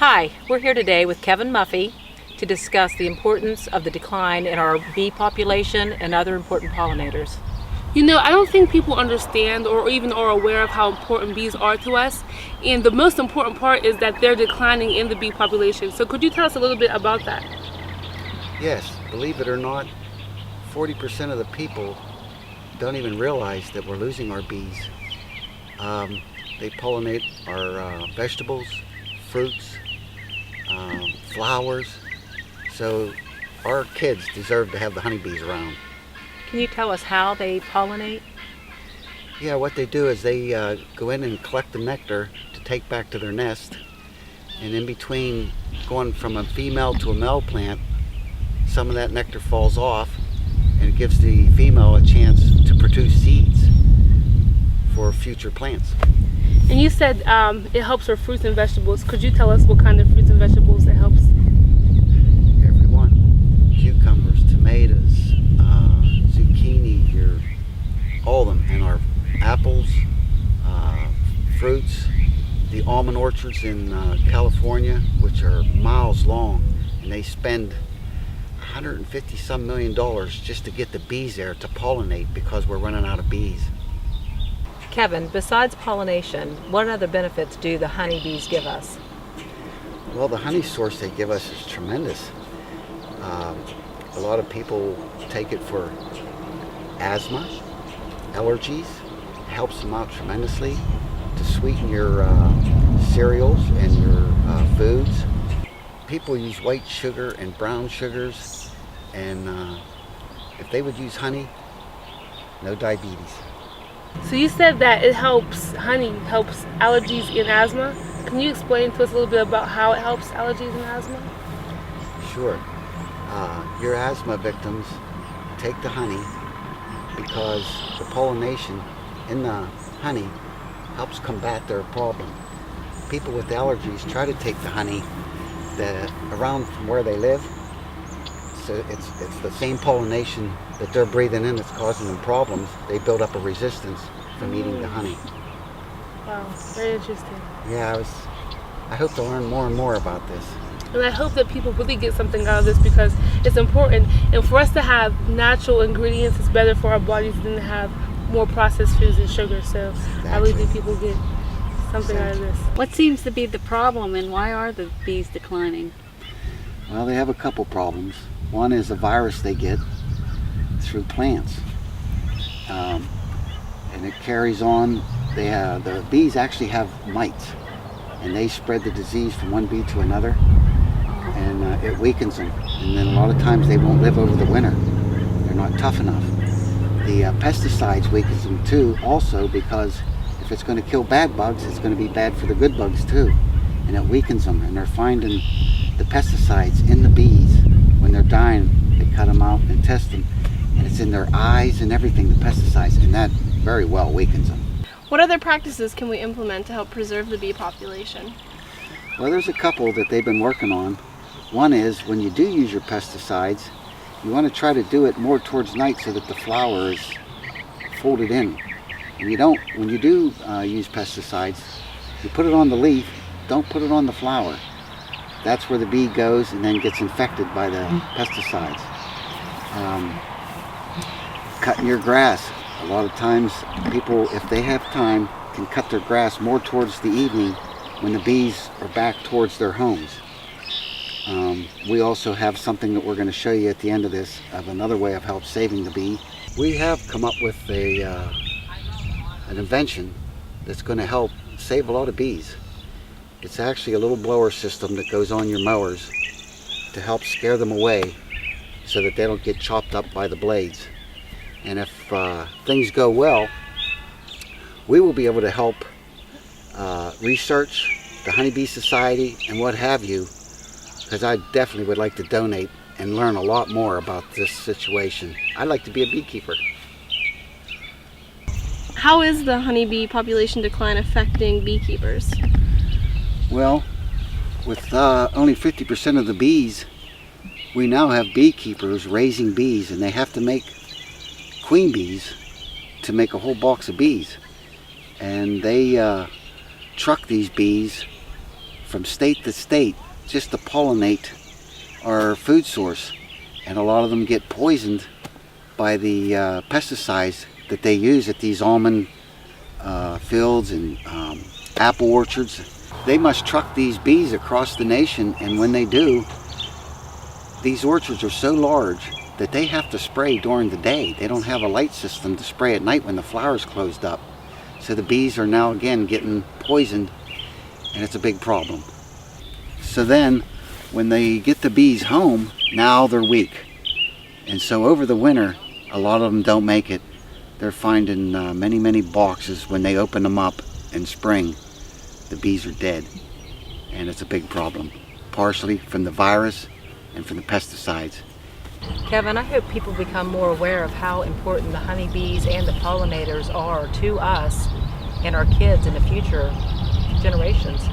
Hi, we're here today with Kevin Muffey to discuss the importance of the decline in our bee population and other important pollinators. I don't think people understand or even are aware of how important bees are to us. And the most important part is that they're declining in the bee population. So could you tell us a little bit about that? Yes, believe it or not, 40% of the people don't even realize that we're losing our bees. They pollinate our vegetables, fruits, flowers. So our kids deserve to have the honeybees around. Can you tell us how they pollinate? Yeah, what they do is they go in and collect the nectar to take back to their nest. And in between going from a female to a male plant, some of that nectar falls off and it gives the female a chance to produce seeds for future plants. And you said it helps our fruits and vegetables. Could you tell us what kind of fruits and vegetables it helps? Every one. Cucumbers, tomatoes, zucchini, all of them. And our apples, fruits, the almond orchards in California, which are miles long, and they spend $150 some million just to get the bees there to pollinate because we're running out of bees. Kevin, besides pollination, what other benefits do the honeybees give us? Well, the honey source they give us is tremendous. A lot of people take it for asthma, allergies. It helps them out tremendously to sweeten your cereals and your foods. People use white sugar and brown sugars, and if they would use honey, no diabetes. So you said that honey helps allergies and asthma. Can you explain to us a little bit about how it helps allergies and asthma? Sure. Your asthma victims take the honey because the pollination in the honey helps combat their problem. People with allergies try to take the honey around from where they live. So it's the same pollination that they're breathing in that's causing them problems. They build up a resistance from eating the honey. Wow, very interesting. Yeah, I hope to learn more and more about this. And I hope that people really get something out of this because it's important. And for us to have natural ingredients, it's better for our bodies than to have more processed foods and sugar. So I really think people get something out of this. What seems to be the problem, and why are the bees declining? Well, they have a couple problems. One is a virus they get through plants, and it carries on. The bees actually have mites, and they spread the disease from one bee to another, and it weakens them. And then a lot of times they won't live over the winter. They're not tough enough. The pesticides weakens them too, also because if it's going to kill bad bugs, it's going to be bad for the good bugs too, and it weakens them. And they're finding the pesticides in the bees when they're dying. They cut them out and test them, and it's in their eyes and everything, the pesticides, and that very well weakens them. What other practices can we implement to help preserve the bee population? Well, there's a couple that they've been working on. One is when you do use your pesticides, you want to try to do it more towards night so that the flower is folded in. And when you do use pesticides, you put it on the leaf, don't put it on the flower. That's where the bee goes and then gets infected by the pesticides. Cutting your grass. A lot of times people, if they have time, can cut their grass more towards the evening when the bees are back towards their homes. We also have something that we're going to show you at the end of this of another way of help saving the bee. We have come up with an invention that's going to help save a lot of bees. It's actually a little blower system that goes on your mowers to help scare them away so that they don't get chopped up by the blades. And if things go well, we will be able to help research the Honeybee Society and what have you, because I definitely would like to donate and learn a lot more about this situation. I'd like to be a beekeeper. How is the honeybee population decline affecting beekeepers? Well, with only 50% of the bees, we now have beekeepers raising bees, and they have to make queen bees to make a whole box of bees. And they truck these bees from state to state just to pollinate our food source. And a lot of them get poisoned by the pesticides that they use at these almond fields and apple orchards. They must truck these bees across the nation, and when they do, these orchards are so large that they have to spray during the day. They don't have a light system to spray at night when the flowers closed up. So the bees are now again getting poisoned, and it's a big problem. So then when they get the bees home, now they're weak. And so over the winter, a lot of them don't make it. They're finding many boxes when they open them up in spring. The bees are dead, and it's a big problem, partially from the virus and from the pesticides. Kevin, I hope people become more aware of how important the honeybees and the pollinators are to us and our kids in the future generations.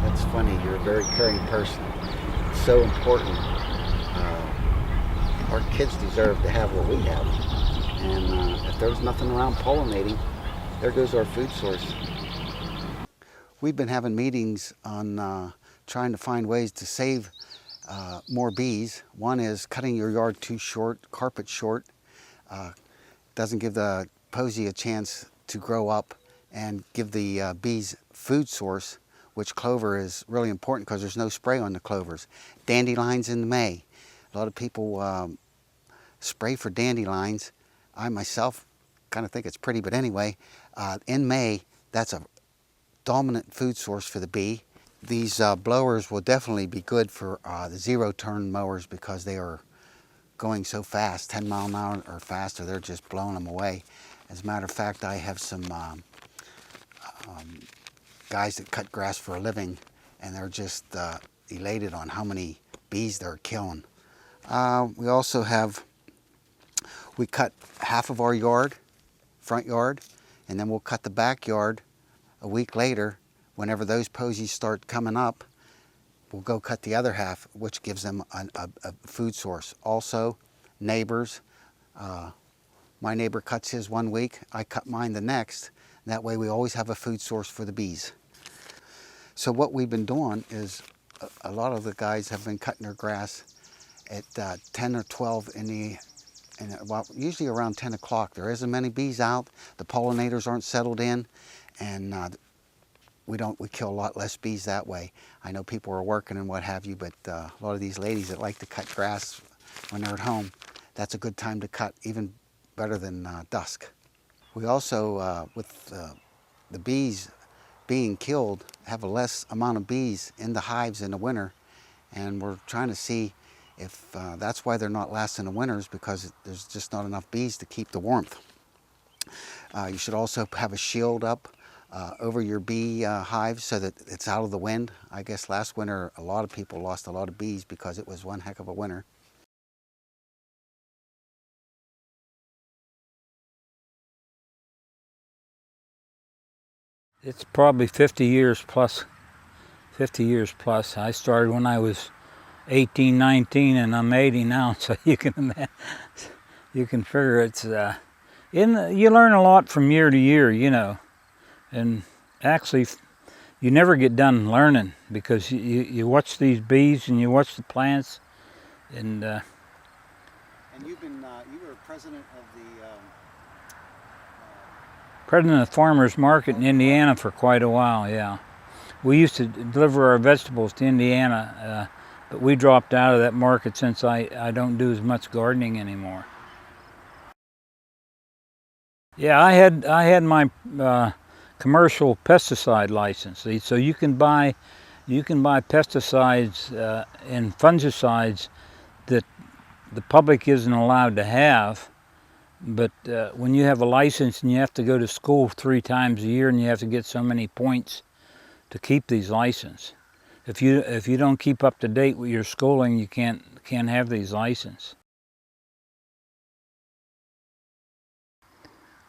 That's funny. You're a very caring person. It's so important. Our kids deserve to have what we have. And if there's nothing around pollinating, there goes our food source. We've been having meetings on trying to find ways to save more bees. One is cutting your yard too short, carpet short. Doesn't give the posy a chance to grow up and give the bees food source, which clover is really important because there's no spray on the clovers. Dandelions in May. A lot of people spray for dandelions. I myself kind of think it's pretty, but anyway, in May, that's a dominant food source for the bee. These blowers will definitely be good for the zero-turn mowers because they are going so fast, 10 mile an hour or faster, they're just blowing them away. As a matter of fact, I have some guys that cut grass for a living, and they're just elated on how many bees they're killing. We also have, we cut half of our yard, front yard, and then we'll cut the backyard a week later. Whenever those posies start coming up, we'll go cut the other half, which gives them a food source. Also, neighbors, my neighbor cuts his one week, I cut mine the next. That way we always have a food source for the bees. So what we've been doing is, a lot of the guys have been cutting their grass at 10 or 12 well, usually around 10 o'clock. There isn't many bees out, the pollinators aren't settled in, and we kill a lot less bees that way. I know people are working and what have you, but a lot of these ladies that like to cut grass when they're at home, that's a good time to cut, even better than dusk. We also, with the bees being killed, have a less amount of bees in the hives in the winter, and we're trying to see if that's why they're not lasting the winters, because there's just not enough bees to keep the warmth. You should also have a shield up over your bee hives so that it's out of the wind. I guess last winter a lot of people lost a lot of bees because it was one heck of a winter. It's probably 50 years plus. 50 years plus. I started when I was 18, 19, and I'm 80 now, so you can figure it's you learn a lot from year to year, you know. And actually, you never get done learning because you watch these bees and you watch the plants, and you were president of the president of the farmers market in Indiana for quite a while. Yeah, we used to deliver our vegetables to Indiana, but we dropped out of that market since I don't do as much gardening anymore. Yeah, I had my commercial pesticide license, so you can buy pesticides and fungicides that the public isn't allowed to have. But when you have a license and you have to go to school 3 times a year and you have to get so many points to keep these licenses, if you don't keep up to date with your schooling, you can't have these licenses.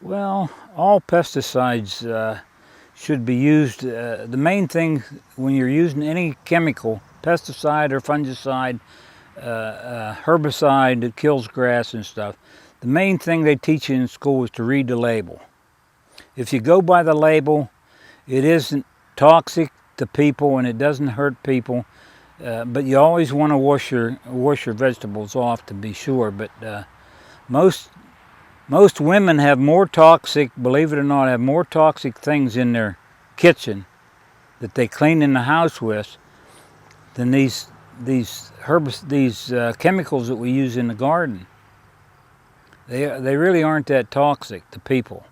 Well, all pesticides should be used. The main thing when you're using any chemical, pesticide or fungicide, herbicide that kills grass and stuff, the main thing they teach you in school is to read the label. If you go by the label, it isn't toxic to people and it doesn't hurt people. But you always want to wash your vegetables off to be sure. But most women have more toxic, believe it or not, have more toxic things in their kitchen that they clean in the house with than these chemicals that we use in the garden. They really aren't that toxic to people.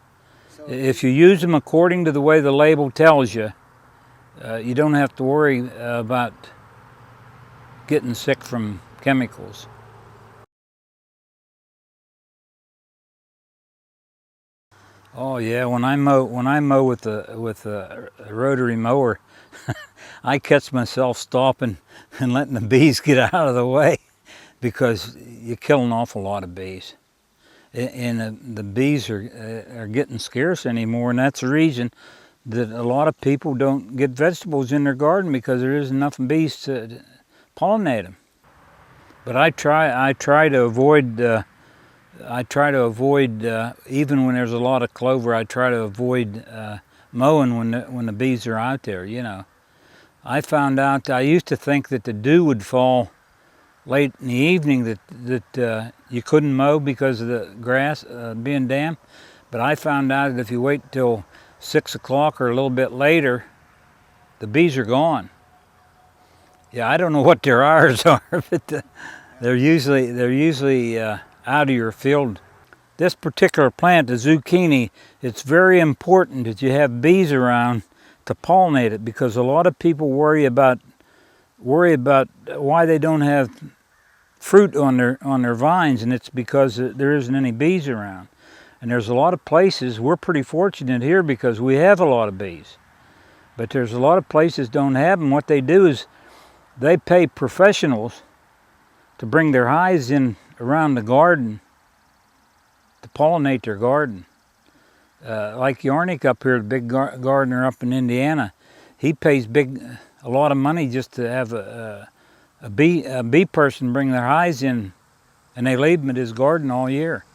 If you use them according to the way the label tells you, you don't have to worry about getting sick from chemicals. Oh yeah, when I mow with a rotary mower, I catch myself stopping and letting the bees get out of the way because you kill an awful lot of bees. And the bees are getting scarce anymore, and that's the reason that a lot of people don't get vegetables in their garden because there isn't enough bees to pollinate them. But I try to avoid even when there's a lot of clover. I try to avoid mowing when the bees are out there. You know, I found out I used to think that the dew would fall late in the evening that you couldn't mow because of the grass being damp, but I found out that if you wait till 6 o'clock or a little bit later, the bees are gone. Yeah, I don't know what their hours are, but they're usually out of your field. This particular plant, the zucchini, it's very important that you have bees around to pollinate it because a lot of people worry about why they don't have fruit on their vines, and it's because there isn't any bees around. And there's a lot of places, we're pretty fortunate here because we have a lot of bees, but there's a lot of places don't have them. What they do is they pay professionals to bring their hives in around the garden to pollinate their garden. Like Yarnick up here, the big gardener up in Indiana, he pays a lot of money just to have a bee person bring their hives in, and they leave them at his garden all year.